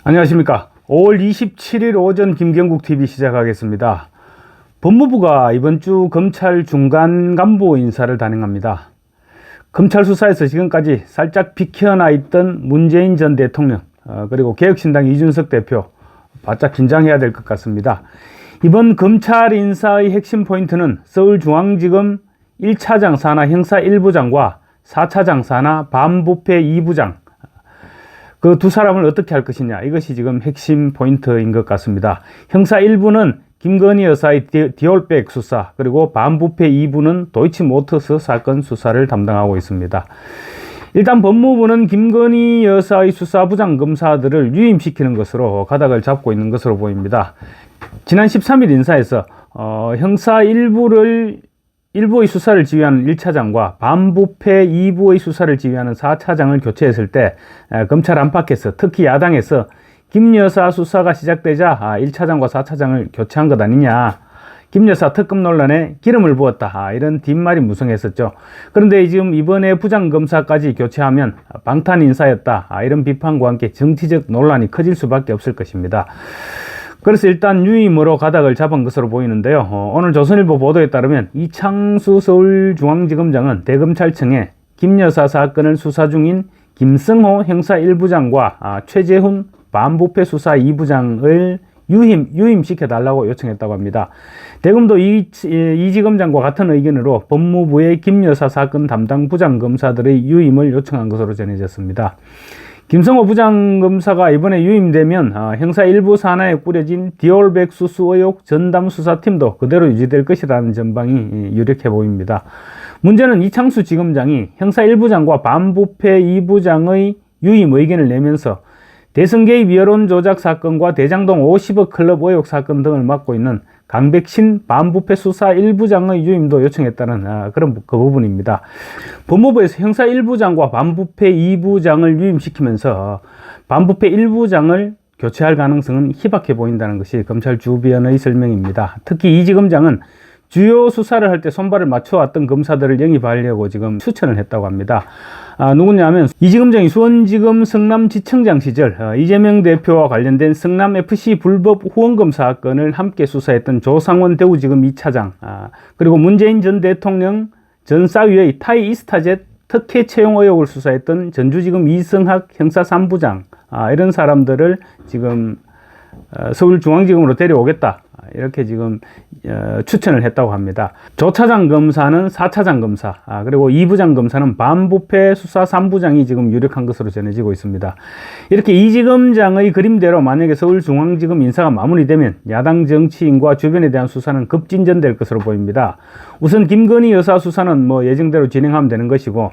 안녕하십니까. 5월 27일 오전 김경국TV 시작하겠습니다. 법무부가 이번 주 검찰 중간 간부 인사를 단행합니다. 검찰 수사에서 지금까지 살짝 비켜나 있던 문재인 전 대통령 그리고 개혁신당 이준석 대표 바짝 긴장해야 될 것 같습니다. 이번 검찰 인사의 핵심 포인트는 서울중앙지검 1차장 산하 형사 1부장과 4차장 산하 반부패 2부장 그 두 사람을 어떻게 할 것이냐, 이것이 지금 핵심 포인트인 것 같습니다. 형사 1부는 김건희 여사의 디올백 수사, 그리고 반부패 2부는 도이치모터스 사건 수사를 담당하고 있습니다. 일단 법무부는 김건희 여사의 수사 부장 검사들을 유임시키는 것으로 가닥을 잡고 있는 것으로 보입니다. 지난 13일 인사에서 형사 1부의 수사를 지휘하는 1차장과 반부패 2부의 수사를 지휘하는 4차장을 교체했을 때 검찰 안팎에서, 특히 야당에서 김 여사 수사가 시작되자 1차장과 4차장을 교체한 것 아니냐, 김 여사 특검 논란에 기름을 부었다, 이런 뒷말이 무성했었죠. 그런데 지금 이번에 부장검사까지 교체하면 방탄 인사였다, 이런 비판과 함께 정치적 논란이 커질 수밖에 없을 것입니다. 그래서 일단 유임으로 가닥을 잡은 것으로 보이는데요. 오늘 조선일보 보도에 따르면 이창수 서울중앙지검장은 대검찰청에 김 여사 사건을 수사 중인 김성호 형사 1부장과 최재훈 반부패 수사 2부장을 유임시켜달라고 요청했다고 합니다. 대검도 이 지검장과 같은 의견으로 법무부의 김 여사 사건 담당 부장검사들의 유임을 요청한 것으로 전해졌습니다. 김성호 부장검사가 이번에 유임되면 형사 1부 산하에 꾸려진 디올백 수수 의혹 전담 수사팀도 그대로 유지될 것이라는 전망이 유력해 보입니다. 문제는 이창수 지검장이 형사 1부장과 반부패 2부장의 유임 의견을 내면서 대선 개입 여론 조작 사건과 대장동 50억 클럽 의혹 사건 등을 맡고 있는 강백신 반부패 수사 1부장의 유임도 요청했다는 그런 그 부분입니다. 법무부에서 형사 1부장과 반부패 2부장을 유임시키면서 반부패 1부장을 교체할 가능성은 희박해 보인다는 것이 검찰 주변의 설명입니다. 특히 이 지검장은 주요 수사를 할 때 손발을 맞춰왔던 검사들을 영입하려고 지금 추천을 했다고 합니다. 누구냐면 이 지검장이 수원지검 성남지청장 시절 이재명 대표와 관련된 성남FC 불법 후원금 사건을 함께 수사했던 조상원 대구지검 2차장, 그리고 문재인 전 대통령 전사위의 타이 이스타젯 특혜 채용 의혹을 수사했던 전주지검 이성학 형사 3부장, 이런 사람들을 지금 서울중앙지검으로 데려오겠다, 이렇게 지금 추천을 했다고 합니다. 조차장 검사는 4차장 검사, 그리고 2부장 검사는 반부패 수사 3부장이 지금 유력한 것으로 전해지고 있습니다. 이렇게 이 지검장의 그림대로 만약에 서울중앙지검 인사가 마무리되면 야당 정치인과 주변에 대한 수사는 급진전될 것으로 보입니다. 우선 김건희 여사 수사는 예정대로 진행하면 되는 것이고,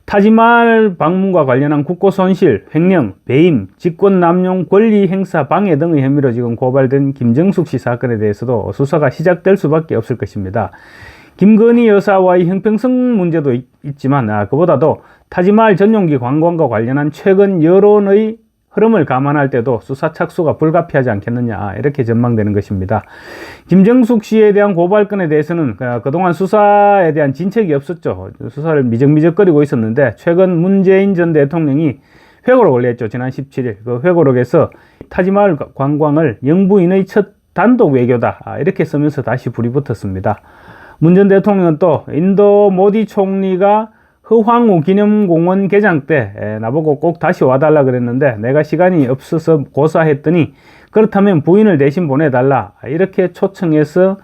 타지말 방문과 관련한 국고손실, 횡령, 배임, 직권남용, 권리행사 방해 등의 혐의로 지금 고발된 김정숙 씨 사건에 대해서도 수사가 시작될 수밖에 없을 것입니다. 김건희 여사와의 형평성 문제도 있지만 그보다도 타지말 전용기 관광과 관련한 최근 여론의 흐름을 감안할 때도 수사 착수가 불가피하지 않겠느냐, 이렇게 전망되는 것입니다. 김정숙 씨에 대한 고발건에 대해서는 그동안 수사에 대한 진척이 없었죠. 수사를 미적미적거리고 있었는데 최근 문재인 전 대통령이 회고록 올렸죠. 지난 17일 그 회고록에서 타지마을 관광을 영부인의 첫 단독 외교다, 이렇게 쓰면서 다시 불이 붙었습니다. 문 전 대통령은 또 인도 모디 총리가 허황우 기념공원 개장 때 나보고 꼭 다시 와달라 그랬는데 내가 시간이 없어서 고사했더니 그렇다면 부인을 대신 보내달라, 이렇게 초청해서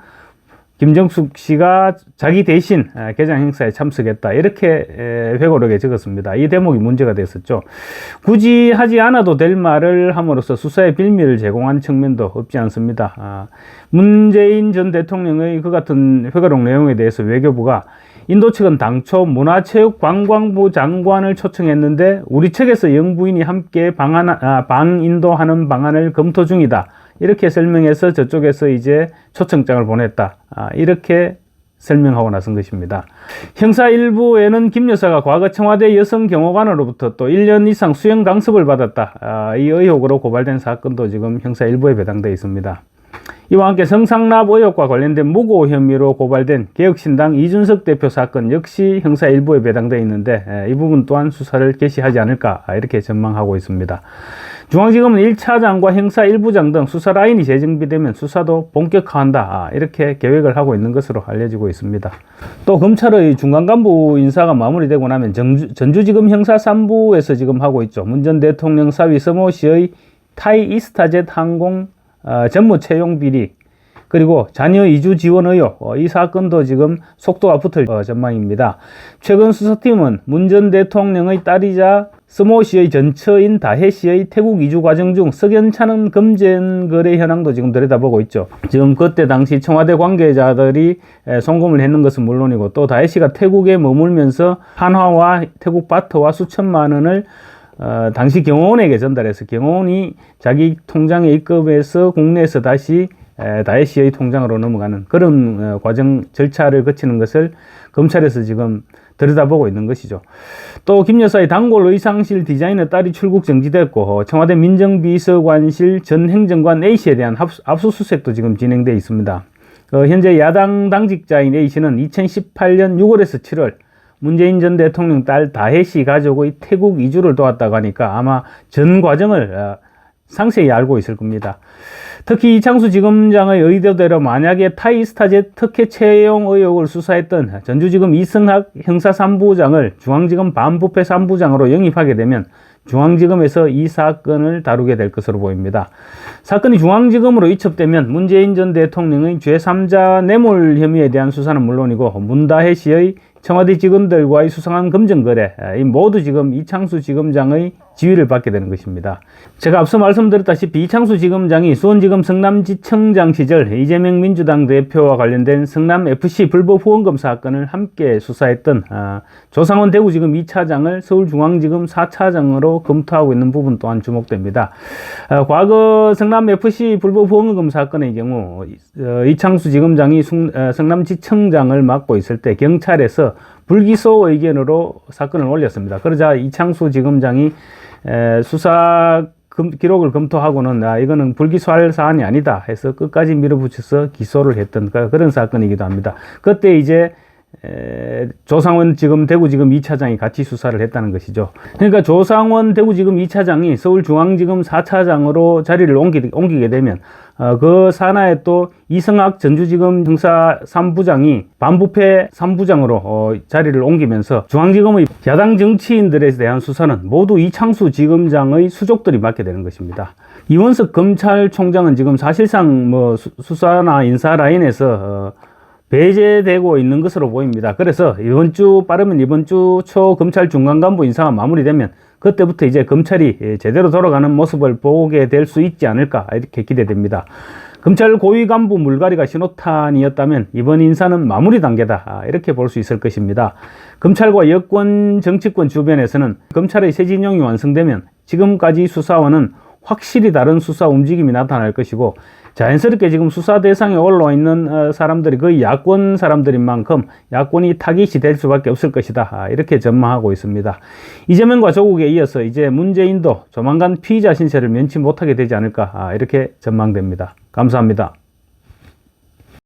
김정숙 씨가 자기 대신 개장 행사에 참석했다, 이렇게 회고록에 적었습니다. 이 대목이 문제가 됐었죠. 굳이 하지 않아도 될 말을 함으로써 수사의 빌미를 제공한 측면도 없지 않습니다. 문재인 전 대통령의 그 같은 회고록 내용에 대해서 외교부가 인도 측은 당초 문화체육관광부 장관을 초청했는데 우리 측에서 영부인이 함께 방인도하는 방안을 검토 중이다, 이렇게 설명해서 저쪽에서 이제 초청장을 보냈다, 이렇게 설명하고 나선 것입니다. 형사 1부에는 김 여사가 과거 청와대 여성경호관으로부터 또 1년 이상 수영 강습을 받았다, 이 의혹으로 고발된 사건도 지금 형사 1부에 배당되어 있습니다. 이와 함께 성상납 의혹과 관련된 무고 혐의로 고발된 개혁신당 이준석 대표 사건 역시 형사 1부에 배당되어 있는데 이 부분 또한 수사를 개시하지 않을까, 이렇게 전망하고 있습니다. 중앙지검은 1차장과 형사 1부장 등 수사 라인이 재정비되면 수사도 본격화한다. 이렇게 계획을 하고 있는 것으로 알려지고 있습니다. 또 검찰의 중간 간부 인사가 마무리되고 나면 전주지검 형사 3부에서 지금 하고 있죠. 문 전 대통령 사위 서모 씨의 타이 이스타젯 항공 전무 채용 비리, 그리고 자녀 이주 지원 의혹, 이 사건도 지금 속도가 붙을 전망입니다. 최근 수사팀은 문 전 대통령의 딸이자 스모 씨의 전처인 다혜 씨의 태국 이주 과정 중 석연찮은 금전 거래 현황도 지금 들여다보고 있죠. 지금 그때 당시 청와대 관계자들이 송금을 했는 것은 물론이고, 또 다혜 씨가 태국에 머물면서 한화와 태국 바트와 수천만 원을 당시 경호원에게 전달해서 경호원이 자기 통장에 입금해서 국내에서 다시 다혜 씨의 통장으로 넘어가는 그런 과정 절차를 거치는 것을 검찰에서 지금 들여다보고 있는 것이죠. 또 김 여사의 단골 의상실 디자이너 딸이 출국 정지됐고, 청와대 민정비서관실 전 행정관 A씨에 대한 압수수색도 지금 진행되어 있습니다. 현재 야당 당직자인 A씨는 2018년 6월에서 7월 문재인 전 대통령 딸 다혜 씨 가족의 태국 이주를 도왔다고 하니까 아마 전 과정을 상세히 알고 있을 겁니다. 특히 이창수 지검장의 의도대로 만약에 타이스타젯 특혜 채용 의혹을 수사했던 전주지검 이승학 형사 3부장을 중앙지검 반부패 3부장으로 영입하게 되면 중앙지검에서 이 사건을 다루게 될 것으로 보입니다. 사건이 중앙지검으로 이첩되면 문재인 전 대통령의 제3자 뇌물 혐의에 대한 수사는 물론이고, 문다혜 씨의 청와대 직원들과의 수상한 금전거래, 이 모두 지금 이창수 지검장의 지휘를 받게 되는 것입니다. 제가 앞서 말씀드렸다시피 이창수 지검장이 수원지검 성남지청장 시절 이재명 민주당 대표와 관련된 성남FC 불법 후원금 사건을 함께 수사했던 조상원 대구지검 2차장을 서울중앙지검 4차장으로 검토하고 있는 부분 또한 주목됩니다. 과거 성남FC 불법 후원금 사건의 경우 이창수 지검장이 성남지청장을 맡고 있을 때 경찰에서 불기소 의견으로 사건을 올렸습니다. 그러자 이창수 지검장이 수사 기록을 검토하고는 이거는 불기소할 사안이 아니다 해서 끝까지 밀어붙여서 기소를 했던 그런 사건이기도 합니다. 그때 이제 조상원 지금 대구지검 2차장이 같이 수사를 했다는 것이죠. 그러니까 조상원 대구지검 2차장이 서울중앙지검 4차장으로 자리를 옮기게 되면 그 산하에 또 이승학 전주지검 형사 3부장이 반부패 3부장으로 자리를 옮기면서 중앙지검의 야당 정치인들에 대한 수사는 모두 이창수 지검장의 수족들이 맡게 되는 것입니다. 이원석 검찰총장은 지금 사실상 수사나 인사 라인에서 배제되고 있는 것으로 보입니다. 그래서 빠르면 이번 주 초 검찰 중간간부 인사가 마무리되면 그때부터 이제 검찰이 제대로 돌아가는 모습을 보게 될 수 있지 않을까, 이렇게 기대됩니다. 검찰 고위 간부 물갈이가 신호탄이었다면 이번 인사는 마무리 단계다, 이렇게 볼 수 있을 것입니다. 검찰과 여권 정치권 주변에서는 검찰의 새 진영이 완성되면 지금까지 수사와는 확실히 다른 수사 움직임이 나타날 것이고, 자연스럽게 지금 수사 대상에 올라와 있는 사람들이 거의 야권 사람들인 만큼 야권이 타깃이 될 수밖에 없을 것이다, 이렇게 전망하고 있습니다. 이재명과 조국에 이어서 이제 문재인도 조만간 피의자 신세를 면치 못하게 되지 않을까, 이렇게 전망됩니다. 감사합니다.